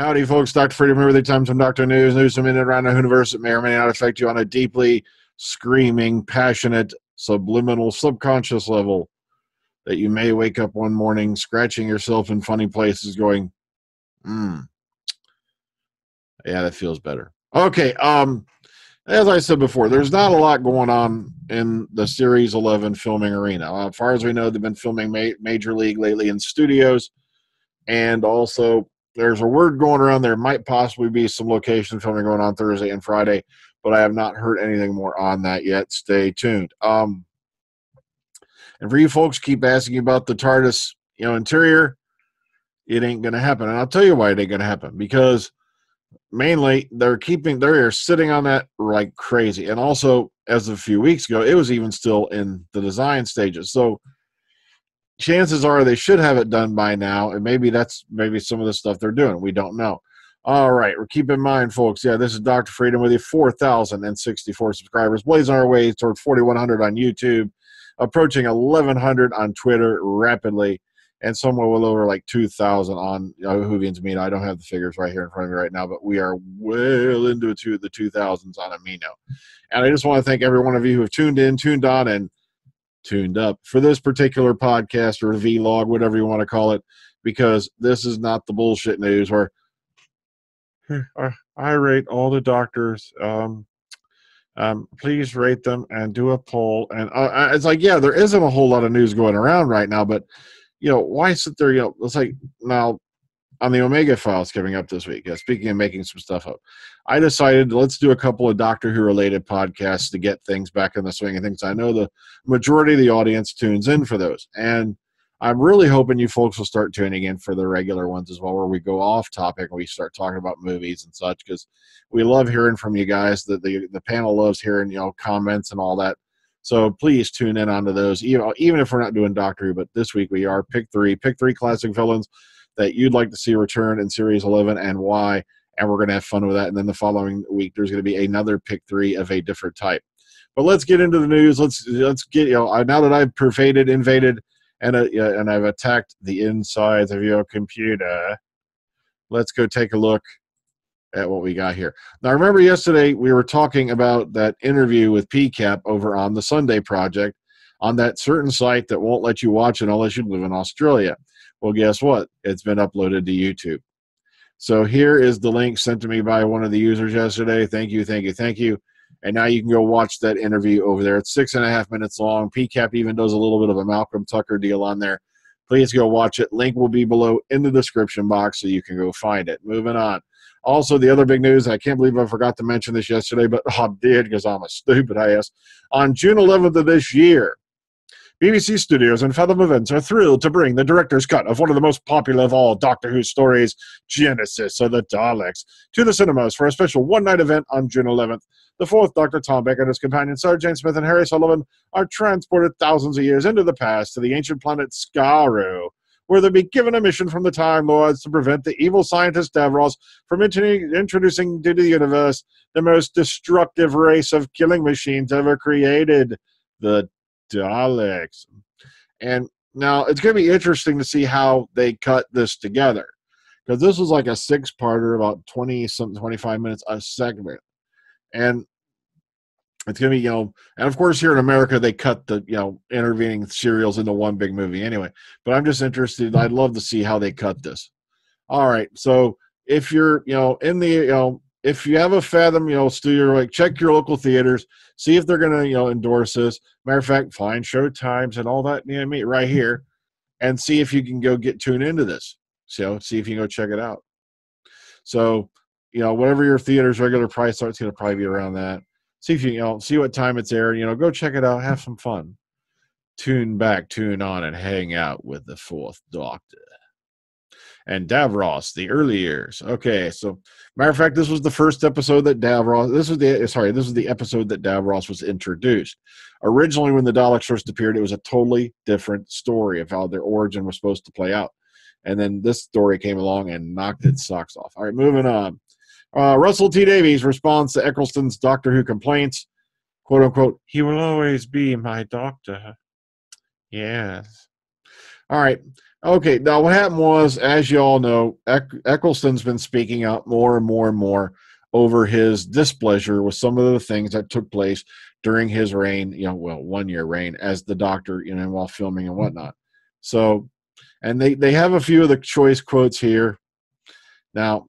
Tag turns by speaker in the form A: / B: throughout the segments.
A: Howdy, folks. Dr. Freedom here with the Times from Doctor News from in and around the universe that may or may not affect you on a deeply screaming, passionate, subliminal, subconscious level that you may wake up one morning scratching yourself in funny places going, yeah, that feels better. Okay, as I said before, there's not a lot going on in the Series 11 filming arena. As far as we know, they've been filming Major League lately in studios, and also there's a word going around there might possibly be some location filming going on Thursday and Friday, but I have not heard anything more on that yet. Stay tuned. And for you folks keep asking about the TARDIS, interior, it ain't going to happen. And I'll tell you why it ain't going to happen. Because mainly they're sitting on that like crazy. And also, as of a few weeks ago, it was even still in the design stages. So chances are they should have it done by now. And maybe that's some of the stuff they're doing. We don't know. All right. Well, keep in mind, folks. Yeah, this is Dr. Freedom with you. 4,064 subscribers. Blazing our way toward 4,100 on YouTube. Approaching 1,100 on Twitter rapidly. And somewhere well over like 2,000 on Whovians Meet. I don't have the figures right here in front of me right now, but we are well into the 2,000s on Amino. And I just want to thank every one of you who have tuned in, tuned on, and tuned up for this particular podcast or vlog, whatever you want to call it, because this is not the bullshit news where I rate all the doctors. Please rate them and do a poll. And it's like, yeah, there isn't a whole lot of news going around right now, but why sit there? It's like now on the Omega Files coming up this week. Speaking of making some stuff up, I decided let's do a couple of Doctor Who related podcasts to get things back in the swing of things. I know the majority of the audience tunes in for those, and I'm really hoping you folks will start tuning in for the regular ones as well, where we go off topic and we start talking about movies and such, because we love hearing from you guys. The panel loves hearing comments and all that. So please tune in onto those, even if we're not doing Doctor Who. But this week we are pick three classic villains that you'd like to see return in Series 11 and why, and we're going to have fun with that. And then the following week there's going to be another pick three of a different type. But let's get into the news. Let's get now that I've invaded, and I've attacked the insides of your computer. Let's go take a look at what we got here. Now, remember yesterday we were talking about that interview with PCAP over on the Sunday Project on that certain site that won't let you watch it unless you live in Australia. Well, guess what? It's been uploaded to YouTube. So here is the link sent to me by one of the users yesterday. Thank you. And now you can go watch that interview over there. It's 6.5 minutes long. PCAP even does a little bit of a Malcolm Tucker deal on there. Please go watch it. Link will be below in the description box so you can go find it. Moving on. Also, the other big news, I can't believe I forgot to mention this yesterday, but I did because I'm a stupid ass. On June 11th of this year, BBC Studios and Fathom Events are thrilled to bring the director's cut of one of the most popular of all Doctor Who stories, Genesis of the Daleks, to the cinemas for a special one-night event on June 11th. The fourth Doctor, Tom Baker, and his companion Sarah Jane Smith and Harry Sullivan are transported thousands of years into the past to the ancient planet Skaru, where they'll be given a mission from the Time Lords to prevent the evil scientist Davros from introducing to the universe the most destructive race of killing machines ever created, the Daleks. And now it's going to be interesting to see how they cut this together, because this was like a 6-parter, about 25 minutes a segment. And it's going to be, and of course here in America, they cut the, intervening serials into one big movie anyway. But I'm just interested. I'd love to see how they cut this. All right. So if you're, in the, if you have a Fathom, studio, check your local theaters, see if they're going to, endorse this. Matter of fact, find show times and all that, right here, and see if you can go tuned into this. So see if you can go check it out. So, whatever your theater's regular price are, it's going to probably be around that. See if you, see what time it's airing, go check it out, have some fun. Tune on, and hang out with the Fourth Doctor. And Davros, the early years. Okay, so matter of fact, this was the first episode that this was the episode that Davros was introduced. Originally, when the Daleks first appeared, it was a totally different story of how their origin was supposed to play out. And then this story came along and knocked its socks off. All right, moving on. Russell T Davies responds to Eccleston's Doctor Who complaints, quote unquote, "He will always be my doctor." Yes. All right. Okay, now what happened was, as you all know, Eccleston's been speaking out more and more and more over his displeasure with some of the things that took place during his reign, 1 year reign as the Doctor, while filming and whatnot. So, and they have a few of the choice quotes here. Now,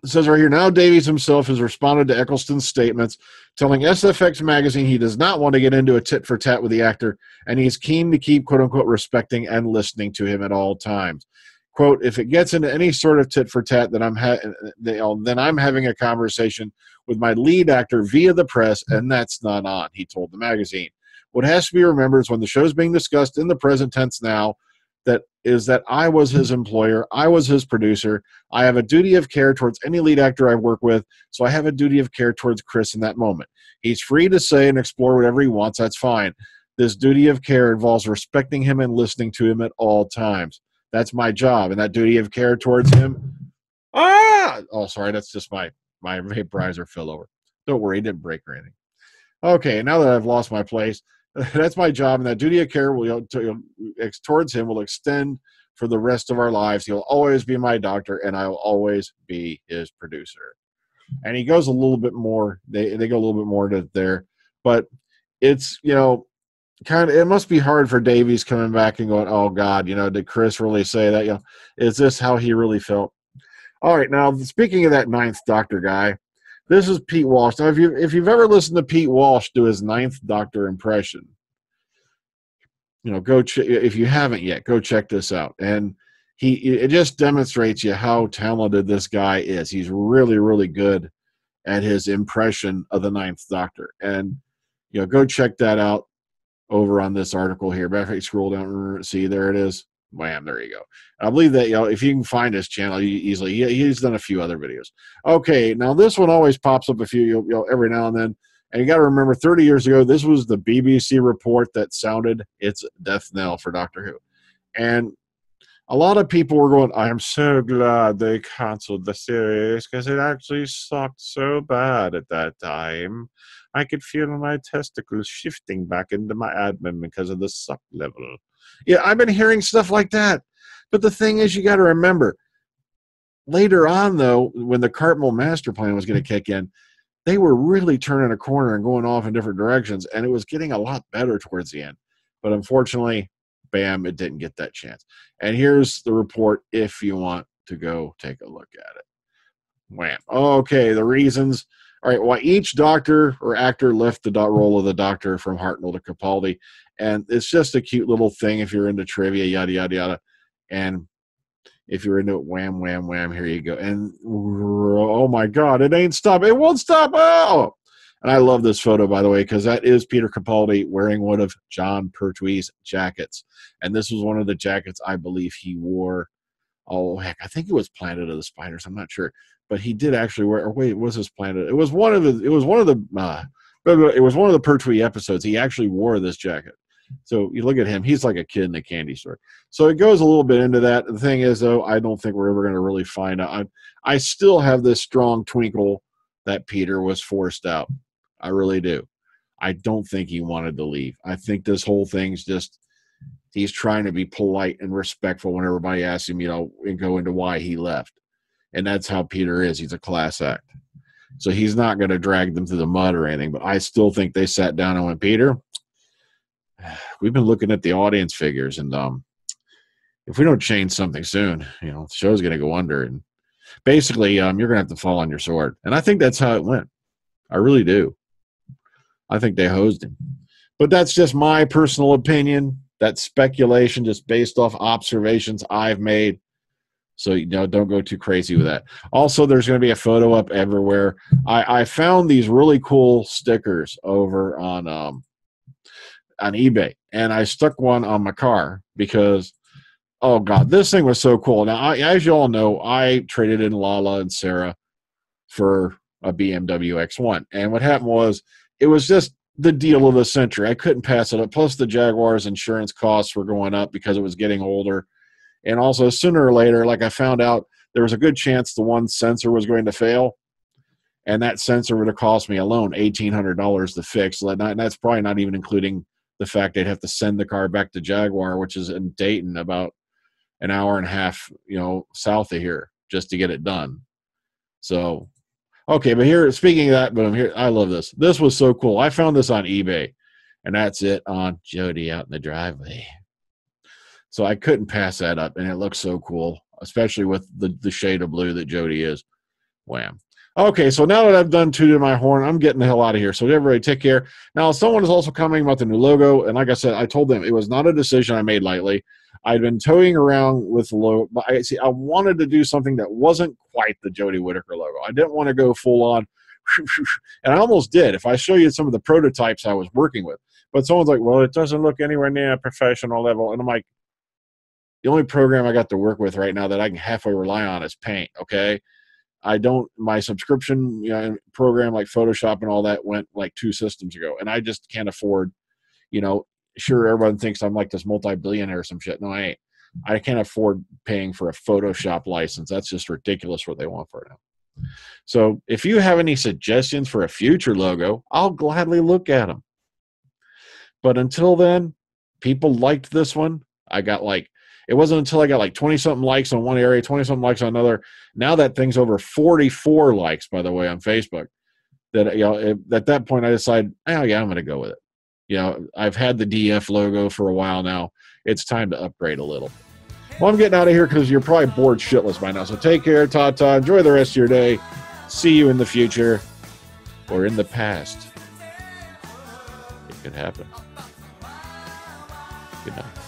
A: it says right here, now Davies himself has responded to Eccleston's statements, telling SFX magazine he does not want to get into a tit for tat with the actor, and he's keen to keep, quote unquote, respecting and listening to him at all times. Quote, if it gets into any sort of tit for tat, then I'm having a conversation with my lead actor via the press, and that's not on, he told the magazine. What has to be remembered is when the show's being discussed in the present tense now, that I was his employer, I was his producer, I have a duty of care towards any lead actor I work with, so I have a duty of care towards Chris in that moment. He's free to say and explore whatever he wants, that's fine. This duty of care involves respecting him and listening to him at all times. That's my job, and that duty of care towards him. Oh, sorry, that's just my vaporizer fell over. Don't worry, it didn't break or anything. Okay, now that I've lost my place, that's my job, and that duty of care towards him will extend for the rest of our lives. He'll always be my doctor, and I will always be his producer. And he goes a little bit more. They go a little bit more to there, but it's kind of, it must be hard for Davies coming back and going, oh God, did Chris really say that? Is this how he really felt? All right, now speaking of that Ninth Doctor guy, this is Pete Walsh. Now, if you've ever listened to Pete Walsh do his Ninth Doctor impression, if you haven't yet, go check this out. And it just demonstrates you how talented this guy is. He's really, really good at his impression of the Ninth Doctor. And go check that out over on this article here. Matter of fact, scroll down, see, there it is. Wham, there you go. I believe that, if you can find his channel easily, he's done a few other videos. Okay, now this one always pops up a few, every now and then. And you got to remember, 30 years ago, this was the BBC report that sounded its death knell for Doctor Who. And a lot of people were going, I am so glad they canceled the series because it actually sucked so bad at that time. I could feel my testicles shifting back into my abdomen because of the suck level. Yeah, I've been hearing stuff like that. But the thing is, you got to remember, later on, though, when the Cartmel master plan was going to kick in, they were really turning a corner and going off in different directions, and it was getting a lot better towards the end. But unfortunately, bam, it didn't get that chance. And here's the report if you want to go take a look at it. Wham. Okay, the reasons. All right, why each doctor or actor left the role of the Doctor from Hartnell to Capaldi. And it's just a cute little thing if you're into trivia, yada, yada, yada. And if you're into it, wham, wham, wham, here you go. And oh my God, it ain't stop. It won't stop. Oh! And I love this photo, by the way, because that is Peter Capaldi wearing one of John Pertwee's jackets. And this was one of the jackets I believe he wore. Oh, heck, I think it was Planet of the Spiders. I'm not sure. But he did actually wear, or wait, it was his Planet. It was one of the Pertwee episodes. He actually wore this jacket. So you look at him, he's like a kid in a candy store. So it goes a little bit into that. The thing is, though, I don't think we're ever going to really find out. I still have this strong twinkle that Peter was forced out. I really do. I don't think he wanted to leave. I think this whole thing's just, he's trying to be polite and respectful when everybody asks him, and go into why he left. And that's how Peter is. He's a class act. So he's not going to drag them through the mud or anything. But I still think they sat down and went, Peter, we've been looking at the audience figures, and if we don't change something soon, the show's going to go under. And basically, you're going to have to fall on your sword. And I think that's how it went. I really do. I think they hosed him. But that's just my personal opinion. That's speculation just based off observations I've made. So, don't go too crazy with that. Also, there's going to be a photo up everywhere. I found these really cool stickers over on eBay, and I stuck one on my car because, oh God, this thing was so cool. Now, as you all know, I traded in Lala and Sarah for a BMW X1. And what happened was, it was just the deal of the century. I couldn't pass it up. Plus, the Jaguar's insurance costs were going up because it was getting older. And also, sooner or later, like I found out, there was a good chance the one sensor was going to fail. And that sensor would have cost me alone $1,800 to fix. And that's probably not even including the fact they'd have to send the car back to Jaguar, which is in Dayton, about an hour and a half, south of here just to get it done. So, okay, but here, speaking of that, but I'm here. I love this. This was so cool. I found this on eBay, and that's it on Jody out in the driveway. So I couldn't pass that up, and it looks so cool, especially with the shade of blue that Jody is. Wham. Okay, so now that I've done tooted my horn, I'm getting the hell out of here. So everybody take care. Now, someone is also commenting about the new logo, and like I said, I told them it was not a decision I made lightly. I'd been toying around with the logo, but I wanted to do something that wasn't quite the Jodie Whittaker logo. I didn't want to go full on, and I almost did. If I show you some of the prototypes I was working with, but someone's like, well, it doesn't look anywhere near a professional level, and I'm like, the only program I got to work with right now that I can halfway rely on is Paint, okay? My subscription program like Photoshop and all that went like 2 systems ago, and I just can't afford, sure, everyone thinks I'm like this multi-billionaire or some shit. No, I ain't. I can't afford paying for a Photoshop license. That's just ridiculous what they want for it now. So if you have any suggestions for a future logo, I'll gladly look at them. But until then, people liked this one. It wasn't until I got like 20-something likes on one area, 20-something likes on another. Now that thing's over 44 likes, by the way, on Facebook. That at that point I decided, oh yeah, I'm going to go with it. I've had the DF logo for a while now. It's time to upgrade a little. Well, I'm getting out of here because you're probably bored shitless by now. So take care, ta-ta. Enjoy the rest of your day. See you in the future or in the past. It could happen. Good night.